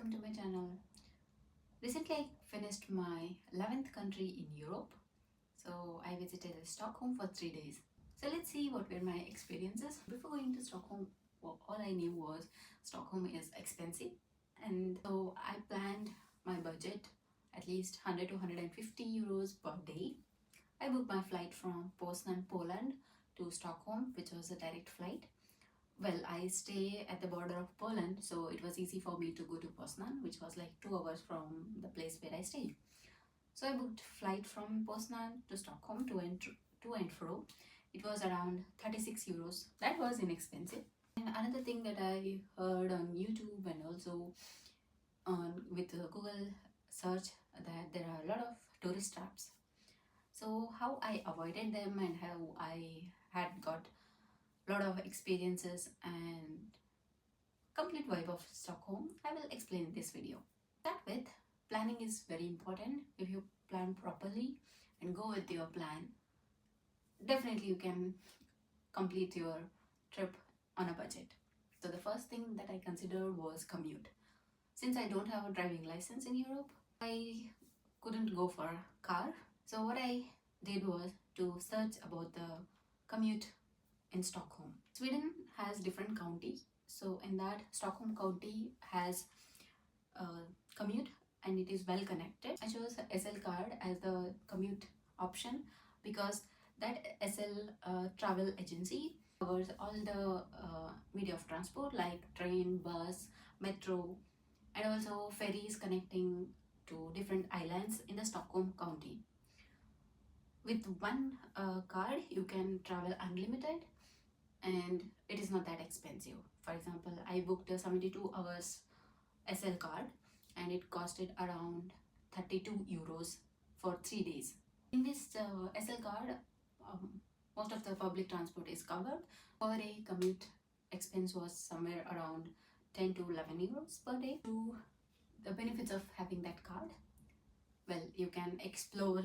welcome to my channel. Recently I finished my 11th country in Europe. So I visited Stockholm for 3 days. So let's see what were my experiences. Before going to Stockholm, all I knew was Stockholm is expensive. And so I planned my budget at least 100 to 150 euros per day. I booked my flight from Poznan, Poland to Stockholm, which was a direct flight. Well, I stay at the border of Poland, so it was easy for me to go to Poznan, which was like 2 hours from the place where I stayed. So I booked flight from Poznan to Stockholm to and fro. It was around 36 euros. That was inexpensive. And another thing that I heard on YouTube and also on with Google search, that there are a lot of tourist traps. So how I avoided them and how I had got lot of experiences and complete vibe of Stockholm, I will explain in this video. Start with, planning is very important. If you plan properly and go with your plan, definitely you can complete your trip on a budget. So the first thing that I considered was commute. Since I don't have a driving license in Europe, I couldn't go for a car. So what I did was to search about the commute in Stockholm. Sweden has different counties. So in that, Stockholm county has commute and it is well connected. I chose SL card as the commute option because that SL travel agency covers all the media of transport like train, bus, metro, and also ferries connecting to different islands in the Stockholm county. With one card, you can travel unlimited and it is not that expensive. For example, I booked a 72 hours SL card and it costed around 32 euros for 3 days. In this SL card, most of the public transport is covered. Per day commute expense was somewhere around 10 to 11 euros per day. To the benefits of having that card, well, you can explore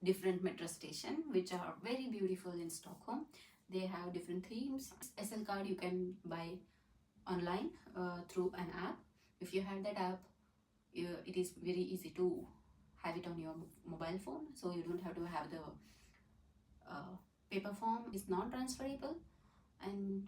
different metro stations which are very beautiful in Stockholm. They have different themes. SL card you can buy online through an app. If you have that app, it is very easy to have it on your mobile phone, so you don't have to have the paper form. It's non-transferable and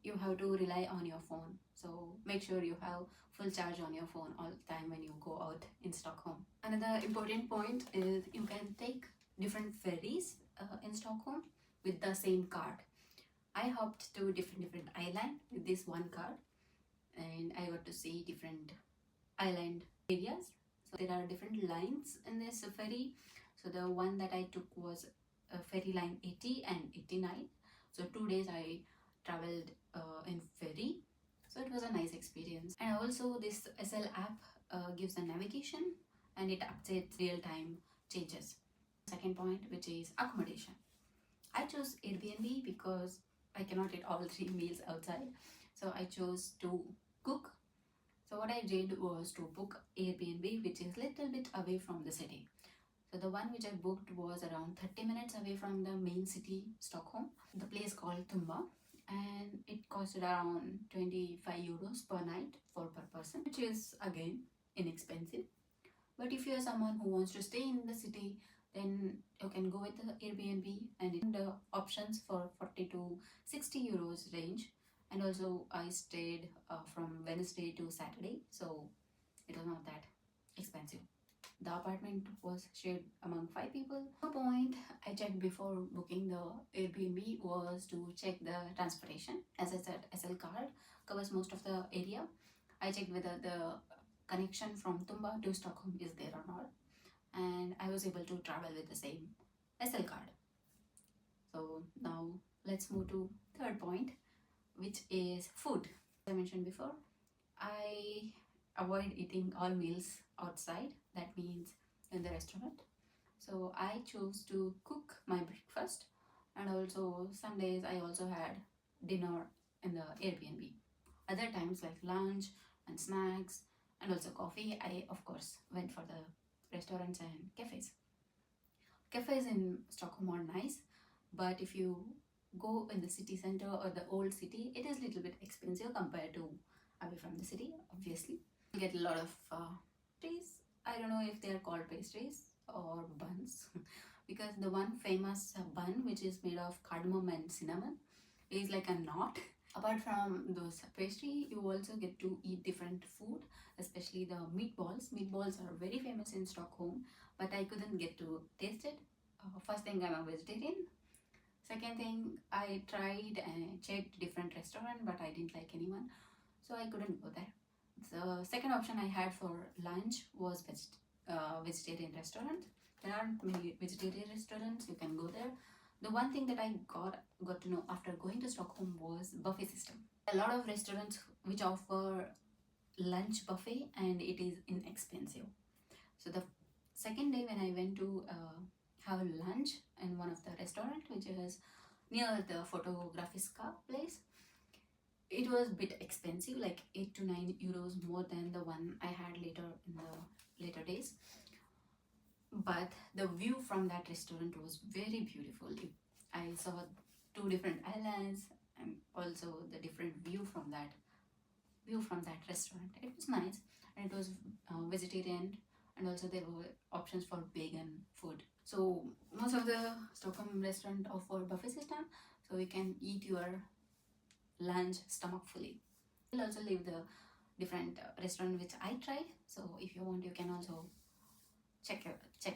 you have to rely on your phone. So make sure you have full charge on your phone all the time when you go out in Stockholm. Another important point is you can take different ferries in Stockholm with the same card. I hopped to different island with this one card and I got to see different island areas. So there are different lines in this ferry. So the one that I took was ferry line 80 and 89. So 2 days I traveled in ferry. So it was a nice experience. And also this SL app gives a navigation and it updates real-time changes. Second point, which is accommodation. I chose Airbnb because I cannot eat all 3 meals outside. So I chose to cook. So what I did was to book Airbnb, which is little bit away from the city. So the one which I booked was around 30 minutes away from the main city, Stockholm. The place called Tumba, and it costed around 25 euros per night per person, which is again inexpensive. But if you are someone who wants to stay in the city, then you can go with the Airbnb and the options for 40 to 60 euros range. And also I stayed from Wednesday to Saturday, so it was not that expensive. The apartment was shared among 5 people. The point I checked before booking the Airbnb was to check the transportation. As I said, SL card covers most of the area. I checked whether the connection from Tumba to Stockholm is there or not, and I was able to travel with the same SL card. So now let's move to third point, which is food. As I mentioned before, I avoid eating all meals outside, that means in the restaurant. So I chose to cook my breakfast, and also some days I also had dinner in the Airbnb. Other times like lunch and snacks and also coffee, I of course went for the restaurants and cafes. Cafes in Stockholm are nice, but if you go in the city center or the old city, it is little bit expensive compared to away from the city, obviously. Get a lot of pastries. I don't know if they are called pastries or buns because the one famous bun which is made of cardamom and cinnamon is like a knot. Apart from those pastry, you also get to eat different food, especially the meatballs. Meatballs are very famous in Stockholm, but I couldn't get to taste it. First thing, I'm a vegetarian. Second thing, I tried and checked different restaurant, but I didn't like anyone, so I couldn't go there. The second option I had for lunch was vegetarian restaurant. There aren't many vegetarian restaurants. You can go there. The one thing that I got to know after going to Stockholm was buffet system. A lot of restaurants which offer lunch buffet and it is inexpensive. So the second day when I went to have lunch in one of the restaurant which is near the Fotografiska place, it was a bit expensive, like 8 to 9 euros more than the one I had later in the later days. But the view from that restaurant was very beautiful. I saw two different islands and also the different view from that restaurant. It was nice and it was vegetarian, and also there were options for vegan food. So most of the Stockholm restaurant offer buffet system, so you can eat your lunch stomach fully. I'll also leave the different restaurant which I tried, so if you want you can also check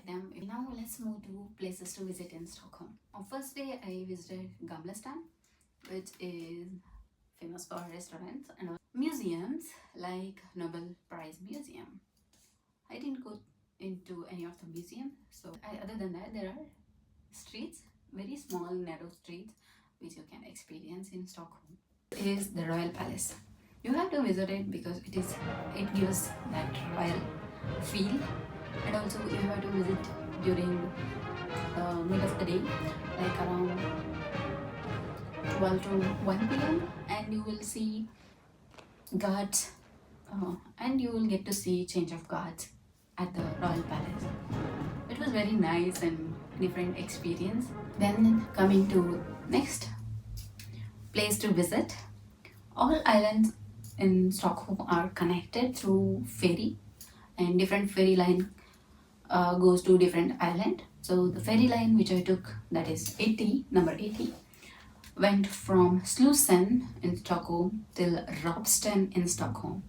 them. Now let's move to places to visit in Stockholm. On first day I visited Gamlestan, which is famous for restaurants and museums like Nobel Prize Museum. I didn't go into any of the museum, so other than that there are streets, very small narrow streets which you can experience in Stockholm. Is the Royal Palace. You have to visit it because it gives that royal feel, and also you have to visit during mid of the day, like around 12 to 1 p.m. and you will see guards and you will get to see change of guards at the Royal Palace. It was very nice and different experience. Then coming to next place to visit. All islands in Stockholm are connected through ferry, and different ferry line goes to different island. So the ferry line which I took, that is number 80, went from Slussen in Stockholm till Ropsten in Stockholm.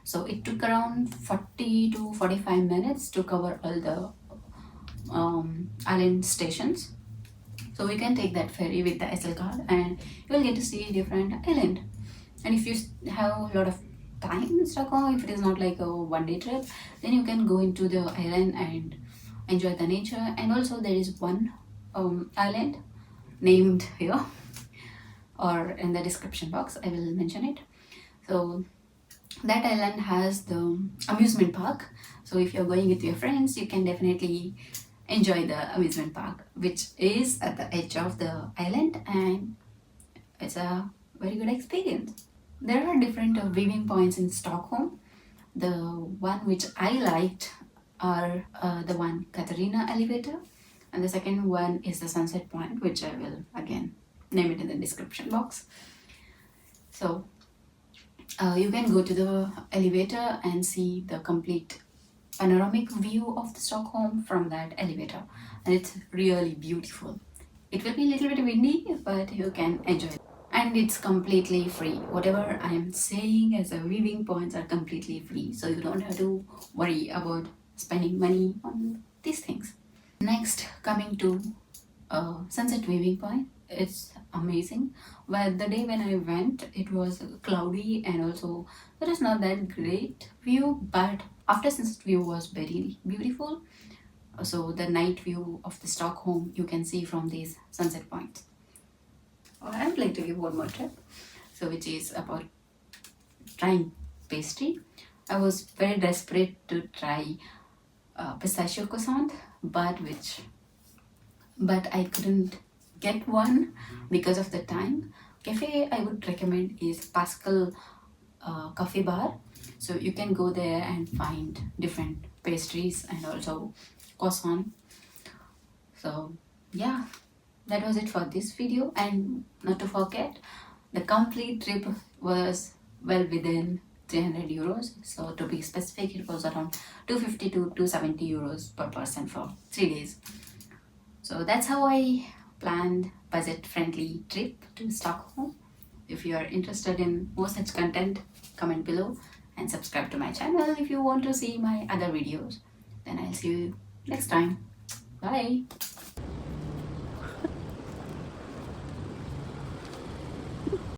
So it took around 40 to 45 minutes to cover all the island stations. So we can take that ferry with the SL card and you will get to see different island. And if you have a lot of time in Stockholm, if it is not like a one-day trip, then you can go into the island and enjoy the nature. And also there is one island named here or in the description box, I will mention it. So that island has the amusement park. So if you're going with your friends, you can definitely enjoy the amusement park, which is at the edge of the island, and it's a very good experience. There are different viewing points in Stockholm. The one which I liked are the one Kataryna Elevator, and the second one is the Sunset Point, which I will again name it in the description box. So you can go to the elevator and see the complete panoramic view of the Stockholm from that elevator, and it's really beautiful. It will be a little bit windy, but you can enjoy it. And it's completely free. Whatever I am saying as a viewing points are completely free, so you don't have to worry about spending money on these things. Next, coming to sunset viewing point, it's amazing. Well, the day when I went, it was cloudy and also there is not that great view, but after sunset view was very beautiful. So the night view of the Stockholm you can see from these sunset points. I would like to give one more tip, so which is about trying pastry. I was very desperate to try pistachio croissant, but I couldn't get one because of the time. Cafe I would recommend is Pascal Kafebar. So you can go there and find different pastries and also croissant. So yeah, that was it for this video, and not to forget, the complete trip was well within 300 euros. So to be specific, it was around 250 to 270 euros per person for 3 days. So that's how I planned budget-friendly trip to Stockholm. If you are interested in more such content, comment below and subscribe to my channel if you want to see my other videos. Then I'll see you next time. Bye.